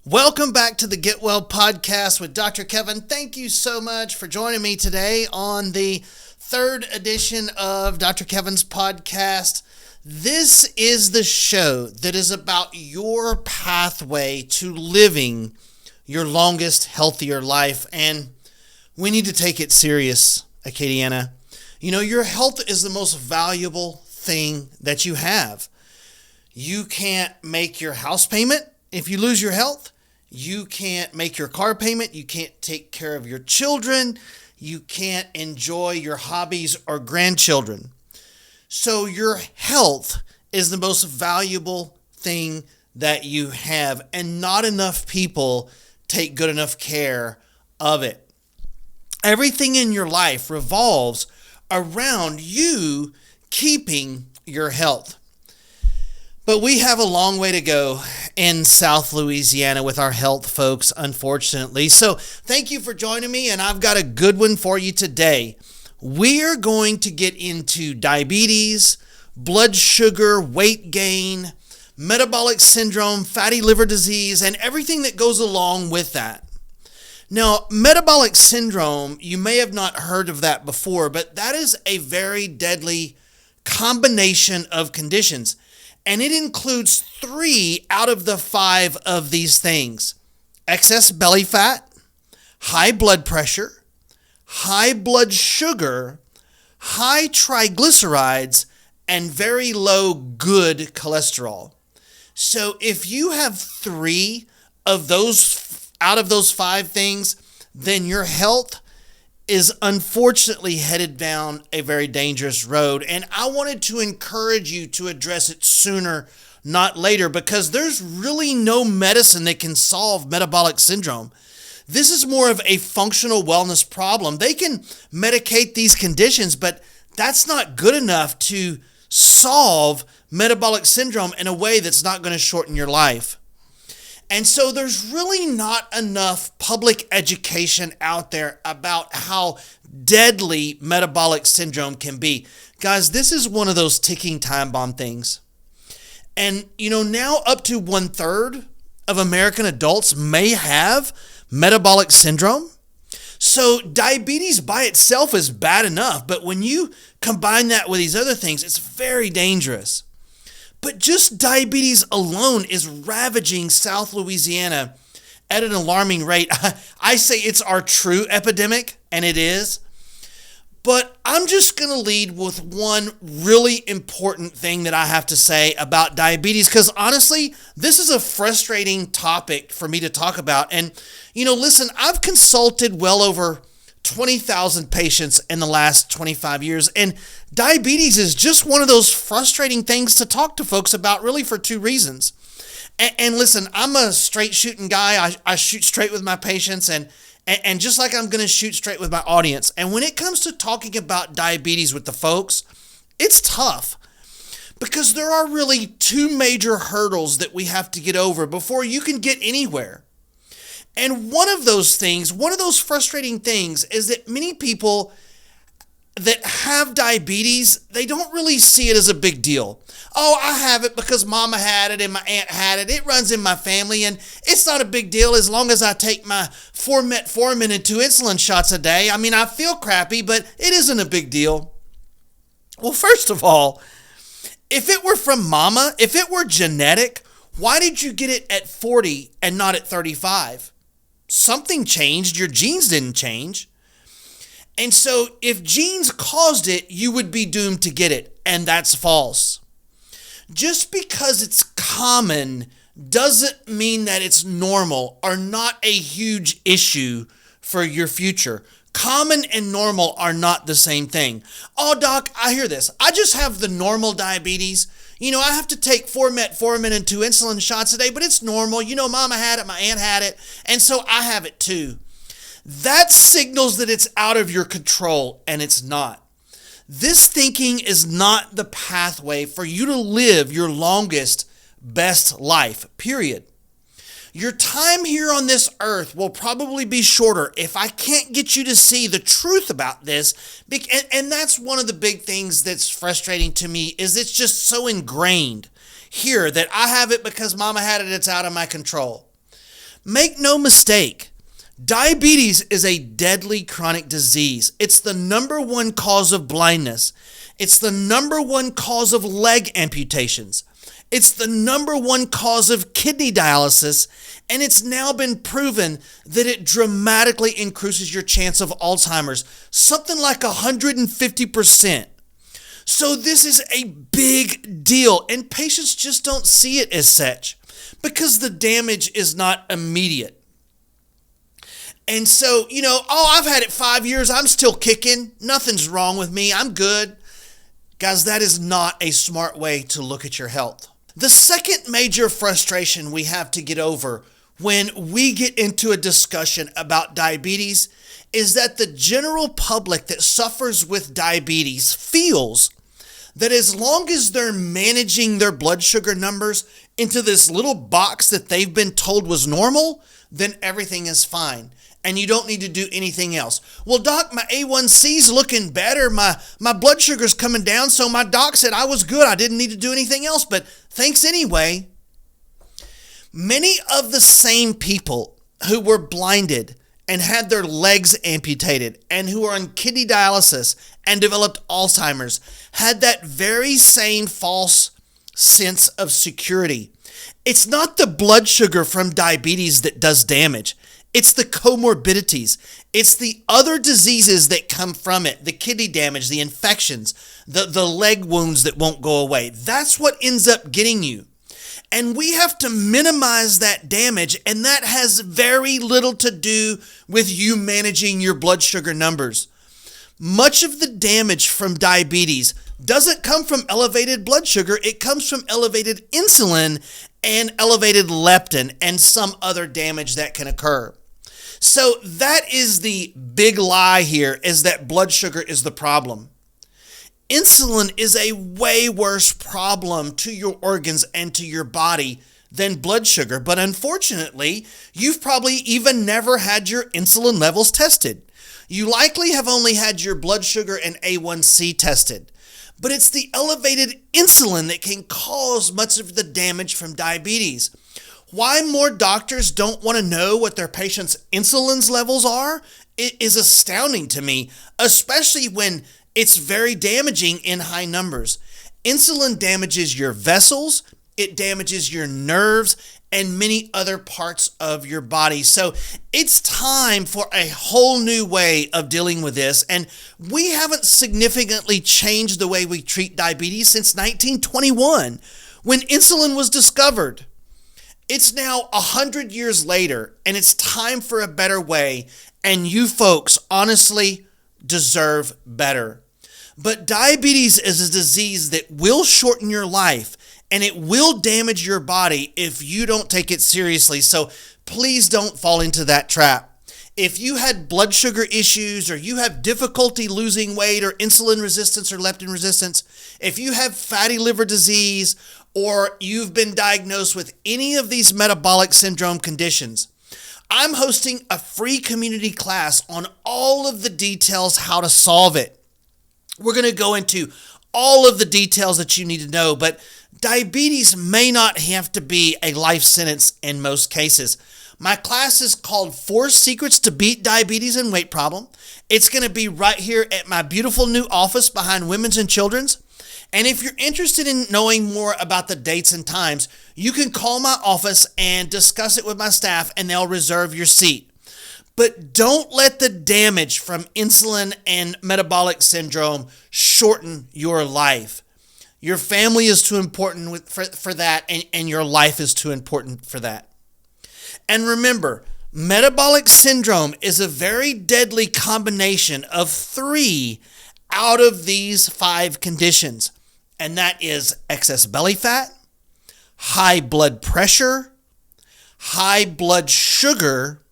Welcome back to the Get Well podcast with Dr. Kevin. Thank you so much for joining me today on the third edition of Dr. Kevin's podcast. This is the show that is about your pathway to living your longest, healthier life. And we need to take it serious, Acadiana. You know, your health is the most valuable thing that you have. You can't make your house payment if you lose your health. You can't make your car payment. You can't take care of your children. You can't enjoy your hobbies or grandchildren. So your health is the most valuable thing that you have, and not enough people take good enough care of it. Everything in your life revolves around you keeping your health. But we have a long way to go in South Louisiana with our health, folks, unfortunately. So thank you for joining me, and I've got a good one for you today. We're going to get into diabetes, blood sugar, weight gain, metabolic syndrome, fatty liver disease, and everything that goes along with that. Now, metabolic syndrome, you may have not heard of that before, but that is a very deadly combination of conditions. And it includes 3 out of the 5 of these things: excess belly fat, high blood pressure, high blood sugar, high triglycerides, and very low good cholesterol. So if you have 3 of those out of those 5 things, then your health is unfortunately headed down a very dangerous road. And I wanted to encourage you to address it sooner, not later, because there's really no medicine that can solve metabolic syndrome. This is more of a functional wellness problem. They can medicate these conditions, but that's not good enough to solve metabolic syndrome in a way that's not going to shorten your life. And so there's really not enough public education out there about how deadly metabolic syndrome can be. Guys, this is one of those ticking time bomb things. And, you know, now up to 1/3 of American adults may have metabolic syndrome. So diabetes by itself is bad enough, but when you combine that with these other things, it's very dangerous. But just diabetes alone is ravaging South Louisiana at an alarming rate. I say it's our true epidemic, and it is. But I'm just going to lead with one really important thing that I have to say about diabetes, because honestly, this is a frustrating topic for me to talk about. And, you know, listen, I've consulted well over 20,000 patients in the last 25 years. And diabetes is just one of those frustrating things to talk to folks about, really for 2 reasons. And listen, I'm a straight shooting guy. I shoot straight with my patients, and just like I'm going to shoot straight with my audience. And when it comes to talking about diabetes with the folks, it's tough, because there are really 2 major hurdles that we have to get over before you can get anywhere. And one of those frustrating things is that many people that have diabetes, they don't really see it as a big deal. Oh, I have it because mama had it and my aunt had it. It runs in my family, and it's not a big deal as long as I take my 4 metformin and 2 insulin shots a day. I mean, I feel crappy, but it isn't a big deal. Well, first of all, if it were from mama, if it were genetic, why did you get it at 40 and not at 35? Something changed. Your genes didn't change. And so if genes caused it, you would be doomed to get it. And that's false. Just because it's common doesn't mean that it's normal or not a huge issue for your future. Common and normal are not the same thing. Oh, doc, I hear this. I just have the normal diabetes. You know, I have to take 4 metformin and 2 insulin shots a day, but it's normal. You know, mama had it, my aunt had it, and so I have it too. That signals that it's out of your control, and it's not. This thinking is not the pathway for you to live your longest, best life, period. Your time here on this earth will probably be shorter if I can't get you to see the truth about this. And that's one of the big things that's frustrating to me, is it's just so ingrained here that I have it because mama had it, it's out of my control. Make no mistake, diabetes is a deadly chronic disease. It's the number one cause of blindness. It's the number one cause of leg amputations. It's the number one cause of kidney dialysis, and it's now been proven that it dramatically increases your chance of Alzheimer's, something like 150%. So this is a big deal, and patients just don't see it as such because the damage is not immediate. And so, I've had it 5 years, I'm still kicking, nothing's wrong with me, I'm good. Guys, that is not a smart way to look at your health. The second major frustration we have to get over when we get into a discussion about diabetes is that the general public that suffers with diabetes feels that as long as they're managing their blood sugar numbers into this little box that they've been told was normal, then everything is fine. And you don't need to do anything else. Well, doc, my A1C's looking better. My blood sugar's coming down. So my doc said I was good. I didn't need to do anything else, but thanks anyway. Many of the same people who were blinded and had their legs amputated and who are on kidney dialysis and developed Alzheimer's had that very same false sense of security. It's not the blood sugar from diabetes that does damage. It's the comorbidities. It's the other diseases that come from it, the kidney damage, the infections, the leg wounds that won't go away. That's what ends up getting you. And we have to minimize that damage, and that has very little to do with you managing your blood sugar numbers. Much of the damage from diabetes doesn't come from elevated blood sugar. It comes from elevated insulin and elevated leptin and some other damage that can occur. So that is the big lie here, is that blood sugar is the problem. Insulin is a way worse problem to your organs and to your body than blood sugar. But unfortunately, you've probably even never had your insulin levels tested. You likely have only had your blood sugar and A1C tested. But it's the elevated insulin that can cause much of the damage from diabetes. Why more doctors don't want to know what their patients' insulin levels are, it is astounding to me, especially when it's very damaging in high numbers. Insulin damages your vessels, it damages your nerves, and many other parts of your body. So it's time for a whole new way of dealing with this. And we haven't significantly changed the way we treat diabetes since 1921, when insulin was discovered. It's now 100 years later, and it's time for a better way. And you folks honestly deserve better. But diabetes is a disease that will shorten your life, and it will damage your body if you don't take it seriously. So please don't fall into that trap. If you had blood sugar issues, or you have difficulty losing weight, or insulin resistance or leptin resistance, if you have fatty liver disease, or you've been diagnosed with any of these metabolic syndrome conditions, I'm hosting a free community class on all of the details how to solve it. We're going to go into all of the details that you need to know, but diabetes may not have to be a life sentence in most cases. My class is called 4 Secrets to Beat Diabetes and Weight Problem. It's going to be right here at my beautiful new office behind Women's and Children's. And if you're interested in knowing more about the dates and times, you can call my office and discuss it with my staff, and they'll reserve your seat. But don't let the damage from insulin and metabolic syndrome shorten your life. Your family is too important for that, and your life is too important for that. And remember, metabolic syndrome is a very deadly combination of 3 out of these 5 conditions. And that is excess belly fat, high blood pressure, high blood sugar,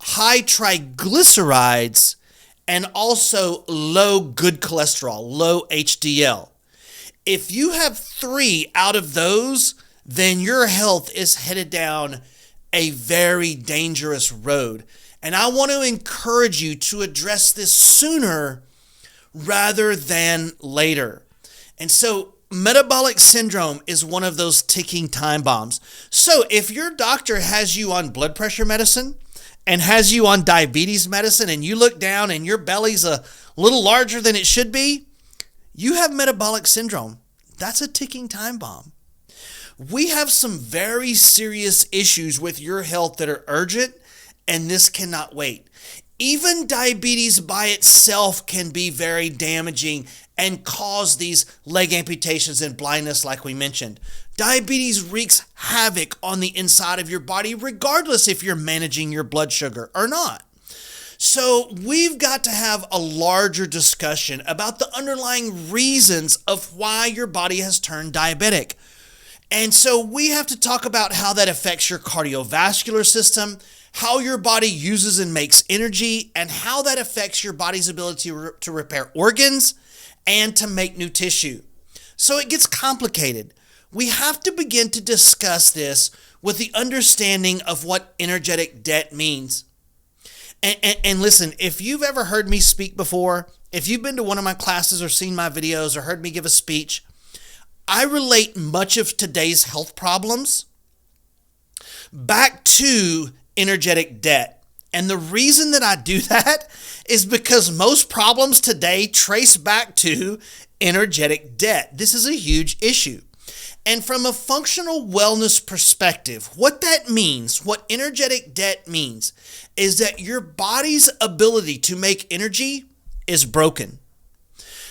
high triglycerides, and also low good cholesterol, low HDL. If you have 3 out of those, then your health is headed down a very dangerous road. And I want to encourage you to address this sooner rather than later. And so Metabolic syndrome is one of those ticking time bombs. So if your doctor has you on blood pressure medicine and has you on diabetes medicine and you look down and your belly's a little larger than it should be, you have metabolic syndrome. That's a ticking time bomb. We have some very serious issues with your health that are urgent, and this cannot wait. Even diabetes by itself can be very damaging and cause these leg amputations and blindness like we mentioned. Diabetes wreaks havoc on the inside of your body, regardless if you're managing your blood sugar or not. So we've got to have a larger discussion about the underlying reasons of why your body has turned diabetic. And so we have to talk about how that affects your cardiovascular system, how your body uses and makes energy, and how that affects your body's ability to repair organs and to make new tissue. So it gets complicated. We have to begin to discuss this with the understanding of what energetic debt means. And listen, if you've ever heard me speak before, if you've been to one of my classes or seen my videos or heard me give a speech, I relate much of today's health problems back to energetic debt. And the reason that I do that is because most problems today trace back to energetic debt. This is a huge issue. And from a functional wellness perspective, what that means, what energetic debt means, is that your body's ability to make energy is broken.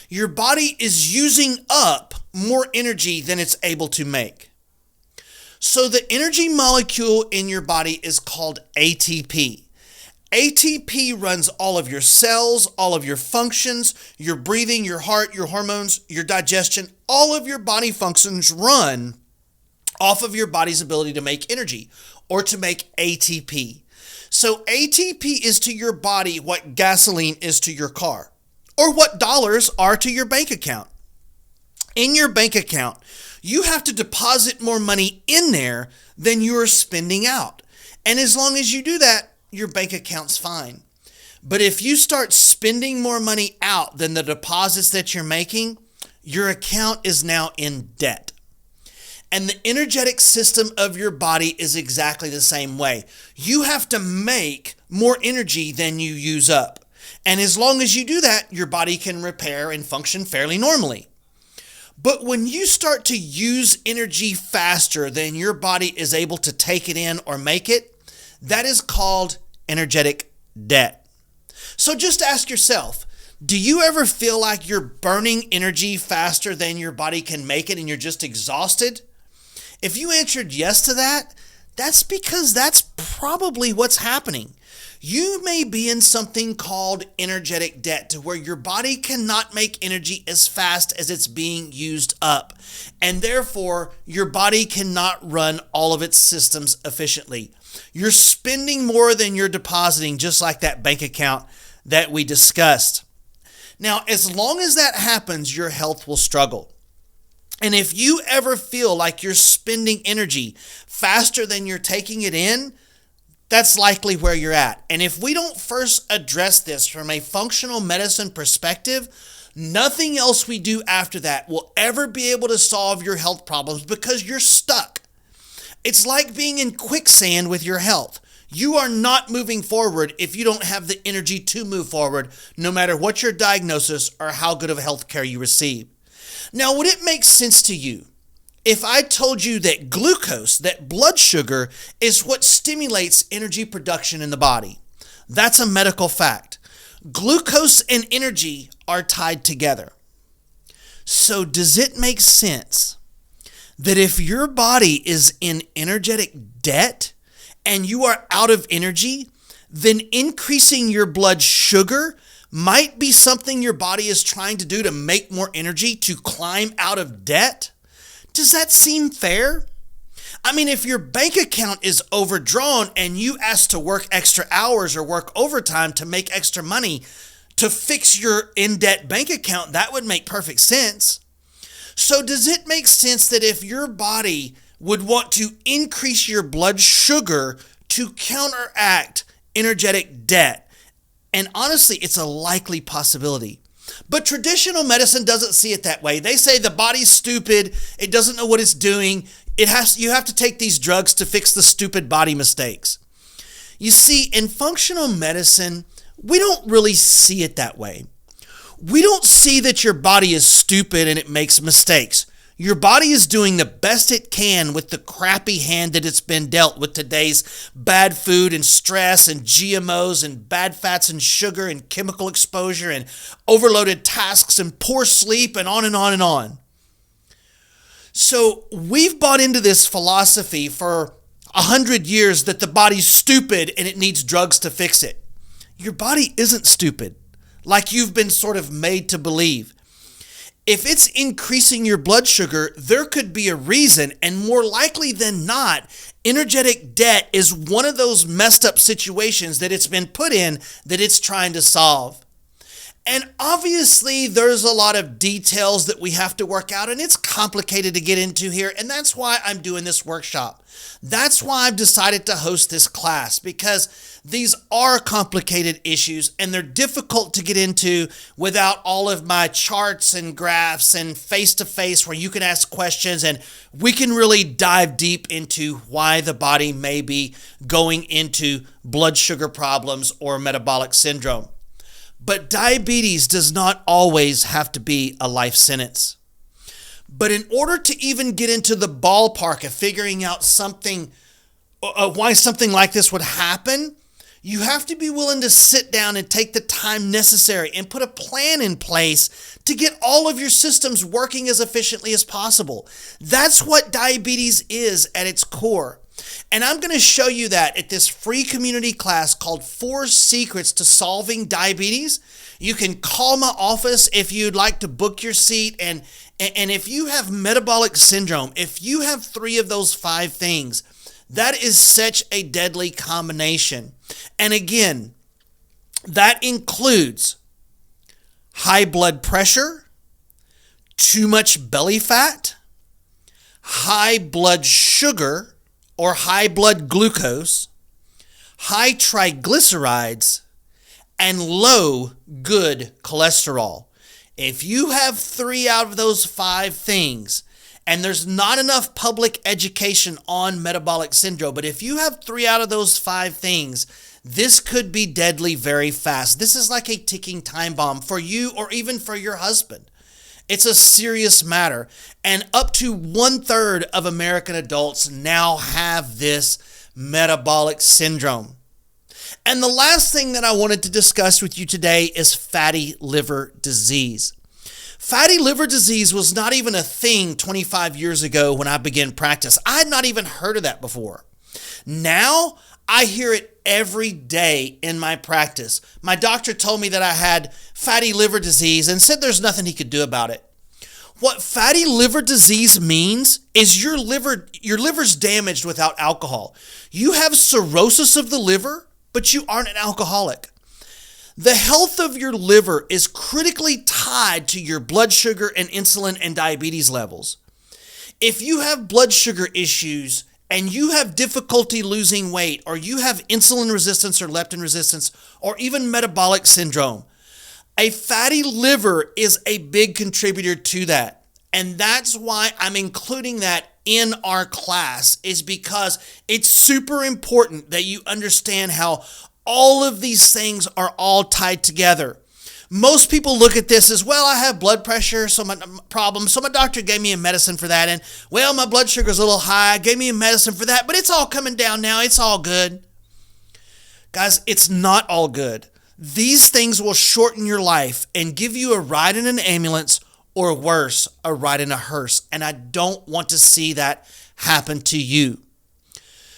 Your body is using up more energy than it's able to make. So the energy molecule in your body is called ATP. ATP runs all of your cells, all of your functions, your breathing, your heart, your hormones, your digestion. All of your body functions run off of your body's ability to make energy or to make ATP. So ATP is to your body what gasoline is to your car, or what dollars are to your bank account. In your bank account, you have to deposit more money in there than you're spending out. And as long as you do that, your bank account's fine. But if you start spending more money out than the deposits that you're making, your account is now in debt. And the energetic system of your body is exactly the same way. You have to make more energy than you use up. And as long as you do that, your body can repair and function fairly normally. But when you start to use energy faster than your body is able to take it in or make it, that is called energetic debt. So just ask yourself, do you ever feel like you're burning energy faster than your body can make it and you're just exhausted? If you answered yes to that, that's because that's probably what's happening. You may be in something called energetic debt, to where your body cannot make energy as fast as it's being used up. And therefore, your body cannot run all of its systems efficiently. You're spending more than you're depositing, just like that bank account that we discussed. Now, as long as that happens, your health will struggle. And if you ever feel like you're spending energy faster than you're taking it in, that's likely where you're at. And if we don't first address this from a functional medicine perspective, nothing else we do after that will ever be able to solve your health problems, because you're stuck. It's like being in quicksand with your health. You are not moving forward if you don't have the energy to move forward, no matter what your diagnosis or how good of health care you receive. Now, would it make sense to you if I told you that glucose, that blood sugar, is what stimulates energy production in the body? That's a medical fact. Glucose and energy are tied together. So does it make sense that if your body is in energetic debt and you are out of energy, then increasing your blood sugar might be something your body is trying to do to make more energy to climb out of debt? Does that seem fair? I mean, if your bank account is overdrawn and you ask to work extra hours or work overtime to make extra money to fix your in-debt bank account, that would make perfect sense. So does it make sense that if your body would want to increase your blood sugar to counteract energetic debt? And honestly, it's a likely possibility. But traditional medicine doesn't see it that way. They say the body's stupid, it doesn't know what it's doing. You have to take these drugs to fix the stupid body mistakes. You see, in functional medicine, we don't really see it that way. We don't see that your body is stupid and it makes mistakes. Your body is doing the best it can with the crappy hand that it's been dealt with today's bad food and stress and GMOs and bad fats and sugar and chemical exposure and overloaded tasks and poor sleep and on and on and on. So we've bought into this philosophy for 100 years that the body's stupid and it needs drugs to fix it. Your body isn't stupid, like you've been sort of made to believe. If it's increasing your blood sugar, there could be a reason, and more likely than not, energetic debt is one of those messed up situations that it's been put in that it's trying to solve. And obviously, there's a lot of details that we have to work out, and it's complicated to get into here, and that's why I'm doing this workshop. That's why I've decided to host this class, because these are complicated issues, and they're difficult to get into without all of my charts and graphs and face-to-face where you can ask questions, and we can really dive deep into why the body may be going into blood sugar problems or metabolic syndrome. But diabetes does not always have to be a life sentence. But in order to even get into the ballpark of figuring out why something like this would happen, you have to be willing to sit down and take the time necessary and put a plan in place to get all of your systems working as efficiently as possible. That's what diabetes is at its core. And I'm going to show you that at this free community class called 4 Secrets to Solving Diabetes. You can call my office if you'd like to book your seat. And if you have metabolic syndrome, if you have 3 of those 5 things, that is such a deadly combination. And again, that includes high blood pressure, too much belly fat, high blood sugar, or high blood glucose, high triglycerides, and low good cholesterol. If you have 3 out of those 5 things, and there's not enough public education on metabolic syndrome, but if you have 3 out of those 5 things, this could be deadly very fast. This is like a ticking time bomb for you or even for your husband. It's a serious matter, and up to 1/3 of American adults now have this metabolic syndrome. And the last thing that I wanted to discuss with you today is fatty liver disease. Fatty liver disease was not even a thing 25 years ago when I began practice. I had not even heard of that before. Now, I hear it every day in my practice. My doctor told me that I had fatty liver disease and said there's nothing he could do about it. What fatty liver disease means is your liver's damaged without alcohol. You have cirrhosis of the liver, but you aren't an alcoholic. The health of your liver is critically tied to your blood sugar and insulin and diabetes levels. If you have blood sugar issues and you have difficulty losing weight, or you have insulin resistance or leptin resistance, or even metabolic syndrome, a fatty liver is a big contributor to that. And that's why I'm including that in our class, is because it's super important that you understand how all of these things are all tied together. Most people look at this as, well, I have blood pressure, so my doctor gave me a medicine for that, and, well, my blood sugar's a little high, gave me a medicine for that, but it's all coming down now, it's all good. Guys, it's not all good. These things will shorten your life and give you a ride in an ambulance, or worse, a ride in a hearse, and I don't want to see that happen to you.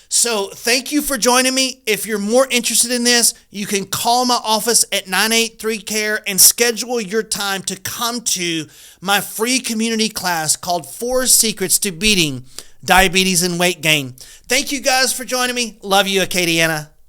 So thank you for joining me. If you're more interested in this, you can call my office at 983-CARE and schedule your time to come to my free community class called 4 Secrets to Beating Diabetes and Weight Gain. Thank you guys for joining me. Love you, Acadiana.